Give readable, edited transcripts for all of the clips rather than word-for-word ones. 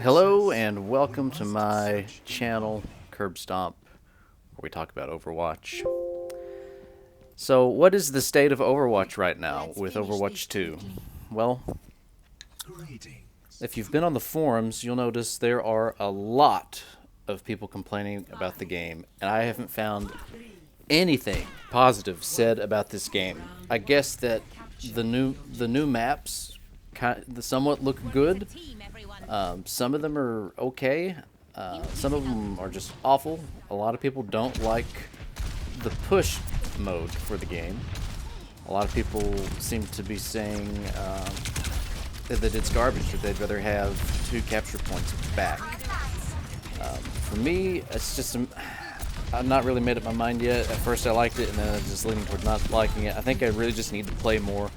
Hello and welcome to my channel, Curb Stomp, where we talk about Overwatch. So, what is the state of Overwatch right now with Overwatch 2? Well, if you've been on the forums, you'll notice there are a lot of people complaining about the game, and I haven't found anything positive said about this game. I guess that the new maps somewhat look good. Some of them are okay. Some of them are just awful. A lot of people don't like the push mode for the game. A lot of people seem to be saying that it's garbage, or they'd rather have 2 capture points back. For me, it's just I've not really made up my mind yet. At first I liked it, and then I'm just leaning toward not liking it. I think I really just need to play more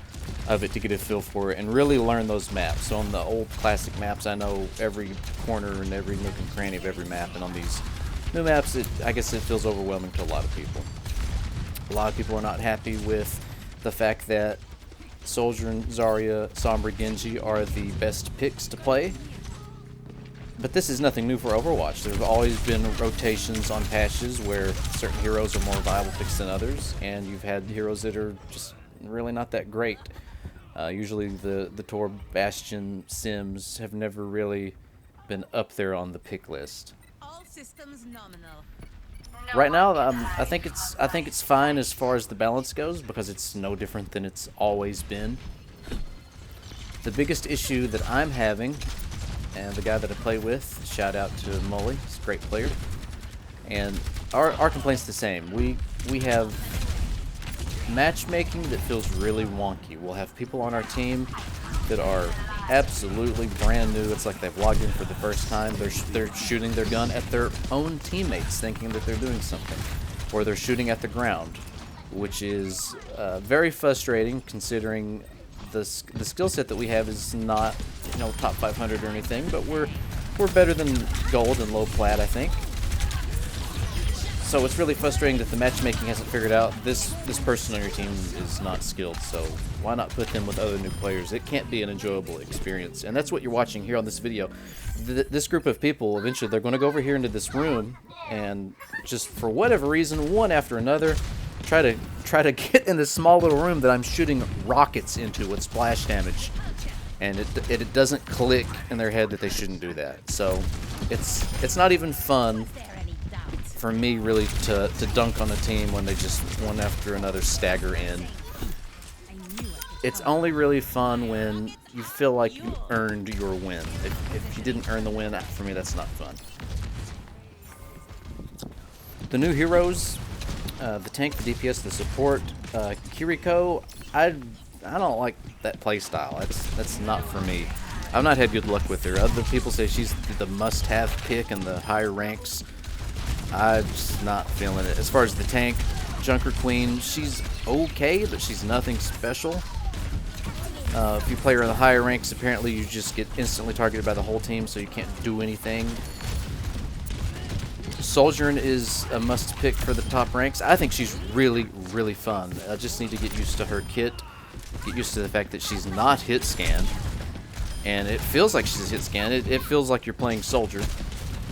of it to get a feel for it and really learn those maps. So on the old classic maps, I know every corner and every nook and cranny of every map, and on these new maps, I guess it feels overwhelming to a lot of people. A lot of people are not happy with the fact that Soldier and Zarya, Sombra, Genji are the best picks to play. But this is nothing new for Overwatch. There have always been rotations on patches where certain heroes are more viable picks than others, and you've had heroes that are just really not that great. Usually the Torb, Bastion, Sims have never really been up there on the pick list. All systems nominal. Right now, I think it's fine as far as the balance goes, because it's no different than it's always been. The biggest issue that I'm having, and the guy that I play with, shout out to Mully, he's a great player, and our complaint's the same. We have matchmaking that feels really wonky. We'll have people on our team that are absolutely brand new. It's like they've logged in for the first time. They're shooting their gun at their own teammates, thinking that they're doing something, or they're shooting at the ground, which is very frustrating considering the skill set that we have is not, top 500 or anything, but we're better than gold and low plat, I think. So it's really frustrating that the matchmaking hasn't figured out this person on your team is not skilled, so why not put them with other new players? It can't be an enjoyable experience, and that's what you're watching here on this video. This group of people, eventually they're going to go over here into this room and just for whatever reason, one after another, try to get in this small little room that I'm shooting rockets into with splash damage, and it doesn't click in their head that they shouldn't do that. So it's not even fun for me really to dunk on a team when they just one after another stagger in. It's only really fun when you feel like you earned your win. If you didn't earn the win, for me that's not fun. The new heroes, the tank, the DPS, the support, Kiriko, I don't like that playstyle. That's not for me. I've not had good luck with her. Other people say she's the must-have pick in the higher ranks. I'm just not feeling it. As far as the tank, Junker Queen, she's okay, but she's nothing special. If you play her in the higher ranks, apparently you just get instantly targeted by the whole team, so you can't do anything. Soldierin is a must-pick for the top ranks. I think she's really, really fun. I just need to get used to her kit, get used to the fact that she's not hit-scanned, and it feels like she's hit-scanned. It feels like you're playing Soldier.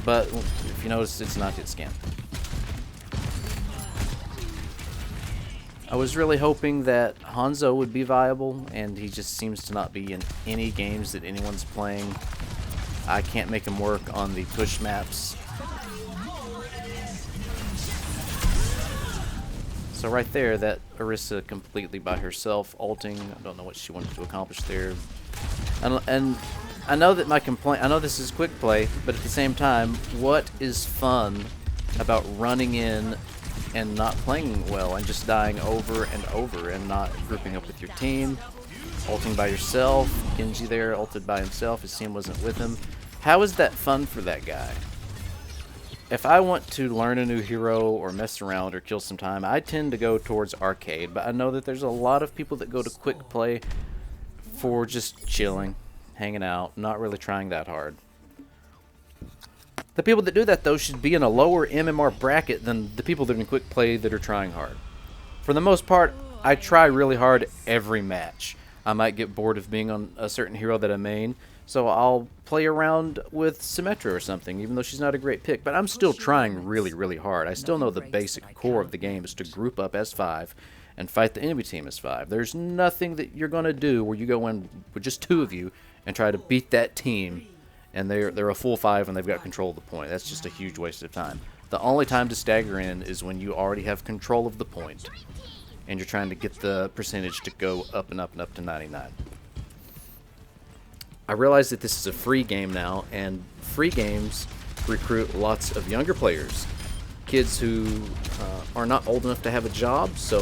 But if you notice, it's not hit scan. I was really hoping that Hanzo would be viable, and he just seems to not be in any games that anyone's playing. I can't make him work on the push maps. So right there, that Orisa completely by herself, ulting. I don't know what she wanted to accomplish there. And I know that I know this is quick play, but at the same time, what is fun about running in and not playing well and just dying over and over and not grouping up with your team, ulting by yourself? Genji there ulted by himself, his team wasn't with him. How is that fun for that guy? If I want to learn a new hero or mess around or kill some time, I tend to go towards arcade, but I know that there's a lot of people that go to quick play for just chilling, hanging out, not really trying that hard. The people that do that, though, should be in a lower MMR bracket than the people that are in quick play that are trying hard. For the most part, I try really hard every match. I might get bored of being on a certain hero that I main, So I'll play around with Symmetra or something, even though she's not a great pick. But I'm still trying really, really hard. I still know the basic core of the game is to group up as 5 and fight the enemy team as 5. There's nothing that you're going to do where you go in with just 2 of you and try to beat that team, and they're a full 5 and they've got control of the point. That's just a huge waste of time. The only time to stagger in is when you already have control of the point and you're trying to get the percentage to go up and up and up to 99. I realize that this is a free game now, and free games recruit lots of younger players, kids who are not old enough to have a job, so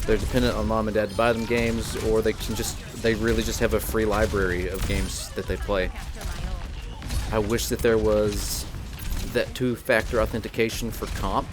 they're dependent on mom and dad to buy them games, or they really just have a free library of games that they play. I wish that there was that 2-factor authentication for comp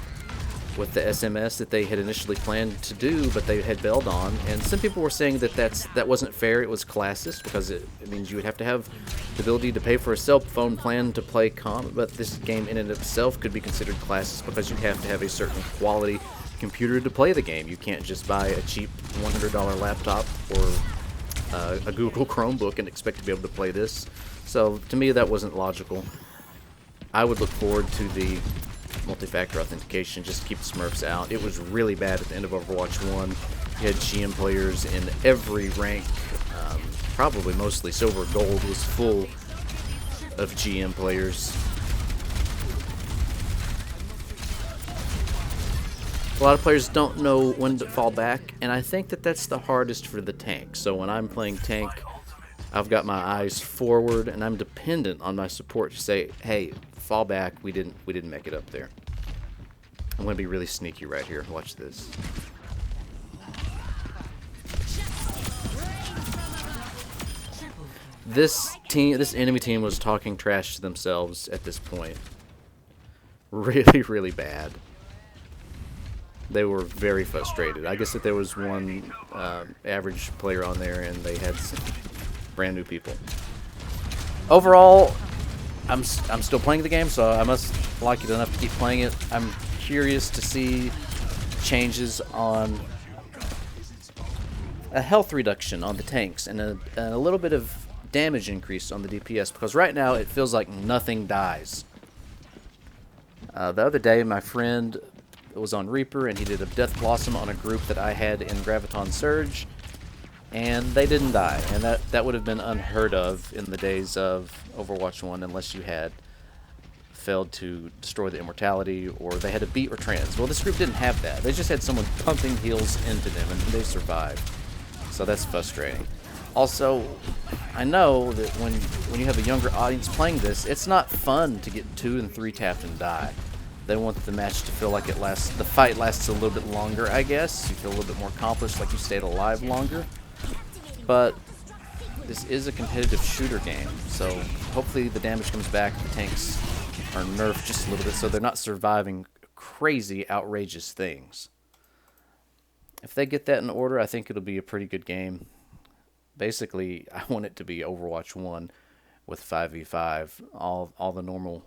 with the SMS that they had initially planned to do, but they had bailed on. And some people were saying that that wasn't fair. It was classist because it means you would have to have the ability to pay for a cell phone plan to play comp. But this game in and of itself could be considered classist because you have to have a certain quality computer to play the game. You can't just buy a cheap $100 laptop or a Google Chromebook and expect to be able to play this. So to me, that wasn't logical. I would look forward to the multi-factor authentication, just to keep the Smurfs out. It was really bad at the end of Overwatch 1. You had GM players in every rank, probably mostly silver. Gold was full of GM players. A lot of players don't know when to fall back, and I think that that's the hardest for the tank. So when I'm playing tank, I've got my eyes forward, and I'm dependent on my support to say, hey, fall back, we didn't make it up there. I'm going to be really sneaky right here. Watch this. This enemy team was talking trash to themselves at this point. Really, really bad. They were very frustrated. I guess that there was one average player on there, and they had some brand new people. Overall, I'm still playing the game, so I must like it enough to keep playing it. I'm curious to see changes on a health reduction on the tanks and a little bit of damage increase on the DPS, because right now it feels like nothing dies. The other day, my friend was on Reaper, and he did a Death Blossom on a group that I had in Graviton Surge, and they didn't die, and that would have been unheard of in the days of Overwatch 1 unless you had failed to destroy the immortality or they had to beat or trans. Well, this group didn't have that. They just had someone pumping heals into them, and they survived. So that's frustrating. Also, I know that when you have a younger audience playing this, it's not fun to get 2 and 3 tapped and die. They want the match to feel like the fight lasts a little bit longer, I guess. You feel a little bit more accomplished, like you stayed alive longer. But this is a competitive shooter game, so hopefully the damage comes back. The tanks are nerfed just a little bit so they're not surviving crazy, outrageous things. If they get that in order, I think it'll be a pretty good game. Basically, I want it to be Overwatch 1 with 5v5, all the normal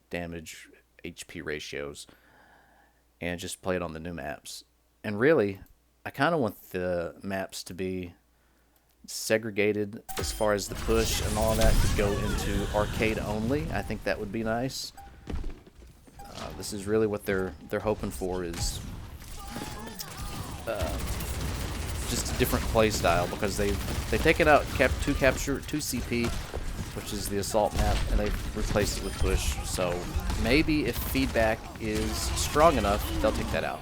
damage, HP ratios, and just play it on the new maps. And really, I kind of want the maps to be segregated as far as the push and all that could go into arcade only. I think that would be nice. This is really what they're hoping for, is just a different play style, because they've taken out 2 CP, which is the assault map, and they've replaced it with push. So maybe if feedback is strong enough, they'll take that out.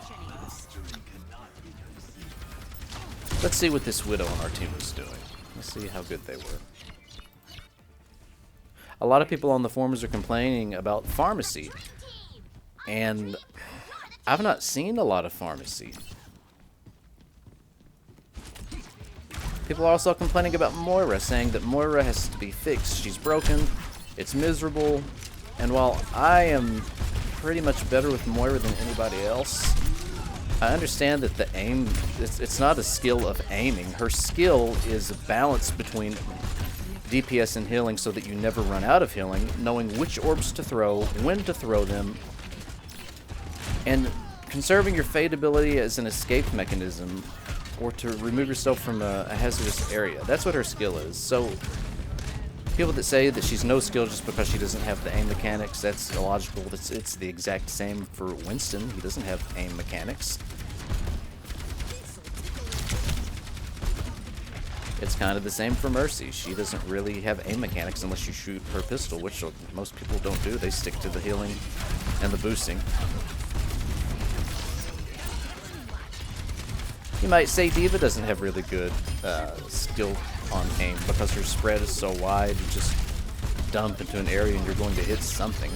Let's see what this Widow on our team was doing. Let's see how good they were. A lot of people on the forums are complaining about Pharmacy, and I've not seen a lot of Pharmacy. People are also complaining about Moira, saying that Moira has to be fixed. She's broken, it's miserable, and while I am pretty much better with Moira than anybody else, I understand that the aim, it's not a skill of aiming. Her skill is a balance between DPS and healing so that you never run out of healing, knowing which orbs to throw, when to throw them, and conserving your Fade ability as an escape mechanism or to remove yourself from a hazardous area. That's what her skill is. So People that say that she's no skill just because she doesn't have the aim mechanics, that's illogical. It's the exact same for Winston. He doesn't have aim mechanics. It's kind of the same for Mercy. She doesn't really have aim mechanics unless you shoot her pistol, which most people don't do. They stick to the healing and the boosting. You might say D.Va doesn't have really good skill on aim because her spread is so wide. You just dump into an area and you're going to hit something.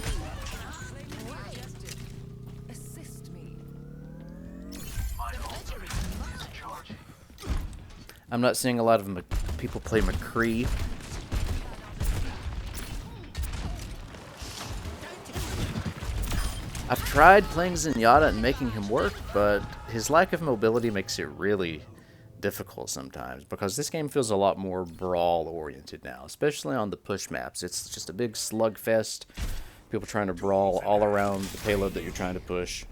I'm not seeing a lot of people play McCree. I've tried playing Zenyatta and making him work, but his lack of mobility makes it really difficult sometimes, because this game feels a lot more brawl-oriented now, especially on the push maps. It's just a big slugfest, people trying to brawl all around the payload that you're trying to push.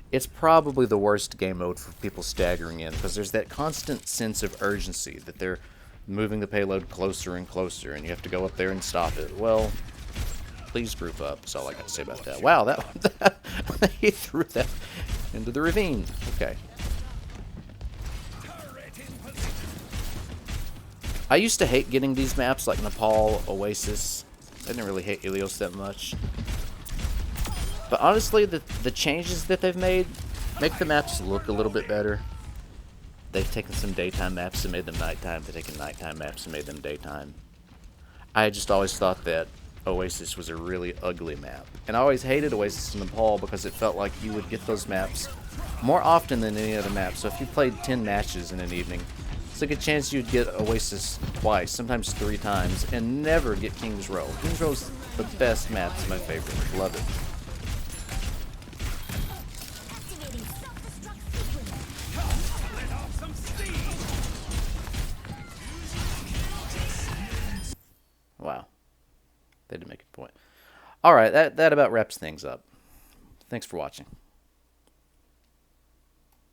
It's probably the worst game mode for people staggering in, because there's that constant sense of urgency that they're moving the payload closer and closer, and you have to go up there and stop it. Well, please group up. That's all I got to say about that. Wow, that he threw that into the ravine. Okay. I used to hate getting these maps like Nepal, Oasis. I didn't really hate Ilios that much. But honestly, the changes that they've made make the maps look a little bit better. They've taken some daytime maps and made them nighttime. They've taken nighttime maps and made them daytime. I just always thought that Oasis was a really ugly map. And I always hated Oasis in Nepal because it felt like you would get those maps more often than any other map. So if you played 10 matches in an evening, it's like a chance you'd get Oasis twice, sometimes 3 times, and never get King's Row. King's Row's the best map. It's my favorite. Love it. Wow. They didn't make a point. Alright, that about wraps things up. Thanks for watching.